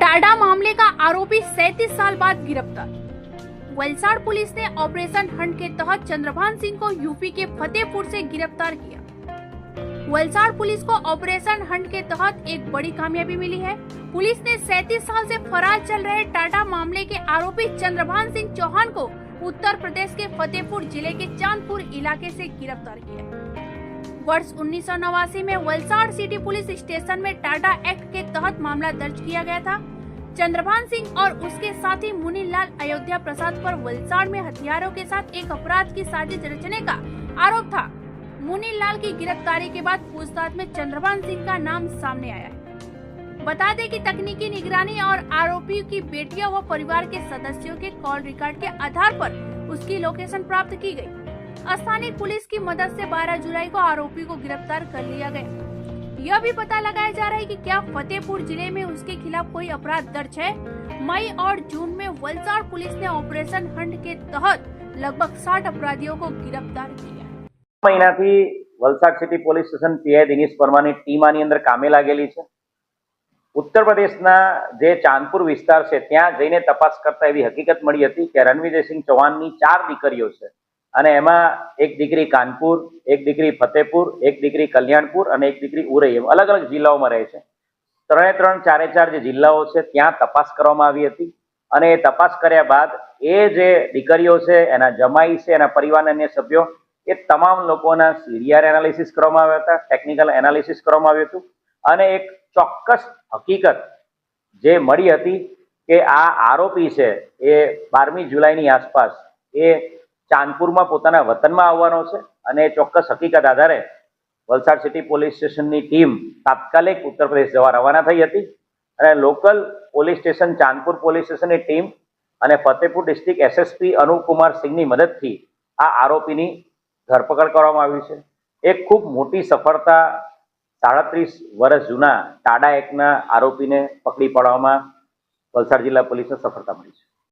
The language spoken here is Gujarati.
टाडा मामले का आरोपी 37 साल बाद गिरफ्तार। वलसाड़ पुलिस ने ऑपरेशन हंट के तहत चंद्रभान सिंह को यूपी के फतेहपुर से गिरफ्तार किया। वलसाड़ पुलिस को ऑपरेशन हंट के तहत एक बड़ी कामयाबी मिली है। पुलिस ने 37 साल से फरार चल रहे टाडा मामले के आरोपी चंद्रभान सिंह चौहान को उत्तर प्रदेश के फतेहपुर जिले के चांदपुर इलाके से गिरफ्तार किया। वर्ष 1989 में वलसाड़ सिटी पुलिस स्टेशन में टाडा एक्ट के तहत मामला दर्ज किया गया था। चंद्रभान सिंह और उसके साथी मुनीलाल अयोध्या प्रसाद पर वलसाड़ में हथियारों के साथ एक अपराध की साजिश रचने का आरोप था। मुनीलाल की गिरफ्तारी के बाद पूछताछ में चंद्रभान सिंह का नाम सामने आया है। बता दें कि तकनीकी निगरानी और आरोपी की बेटियों व परिवार के सदस्यों के कॉल रिकॉर्ड के आधार पर उसकी लोकेशन प्राप्त की गई। स्थानीय पुलिस की मदद से 12 जुलाई को आरोपी को गिरफ्तार कर लिया गया। यह भी पता लगाया जा रहा है कि क्या फतेहपुर जिले में उसके खिलाफ कोई अपराध दर्ज है। मई और जून में वलसाड़ पुलिस ने ऑपरेशन हंट के तहत लगभग 60 अपराधियों को गिरफ्तार किया। મહિનાથી Valsad city police station PI Dinesh પરમારની ટીમ આની અંદર કામે લાગેલી છે। ઉત્તર પ્રદેશના જે ચાંદપુર વિસ્તાર છે ત્યાં જઈને તપાસ કરતા એવી હકીકત મળી હતી કે રણવિજયસિંહ ચૌહાણની 4 દીકરીઓ છે અને એમાં એક દીકરી કાનપુર, એક દીકરી ફતેપુર, એક દીકરી કલ્યાણપુર અને એક દીકરી ઉરઈ, એમ અલગ અલગ જિલ્લાઓમાં રહે છે। ત્રણે ત્રણ ચારે ચાર જે જિલ્લાઓ છે ત્યાં તપાસ કરવામાં આવી હતી અને એ તપાસ કર્યા બાદ એ જે દીકરીઓ છે, એના જમાઈ છે, એના પરિવારના અન્ય સભ્યો, એ તમામ લોકોના સીડીઆર એનાલિસિસ કરવામાં આવ્યા હતા, ટેકનિકલ એનાલિસિસ કરવામાં આવ્યું હતું અને એક ચોક્કસ હકીકત જે મળી હતી કે આ આરોપી છે એ 12મી જુલાઈની આસપાસ એ ચાંદપુરમાં પોતાના વતનમાં આવવાનો છે અને ચોક્કસ હકીકત આધારે વલસાડ સિટી પોલીસ સ્ટેશનની ટીમ તાત્કાલિક ઉત્તર પ્રદેશ જવા રવાના થઈ હતી અને લોકલ પોલીસ સ્ટેશન ચાંદપુર પોલીસ સ્ટેશનની ટીમ અને ફતેહપુર ડિસ્ટ્રિક્ટ એસએસપી અનુપ કુમાર સિંહની મદદથી આ આરોપીની ધરપકડ કરવામાં આવી છે। એક ખૂબ મોટી સફળતા 37 વર્ષ જૂના ટાડા એક્ટના આરોપીને પકડી પાડવામાં વલસાડ જિલ્લા પોલીસને સફળતા મળી છે।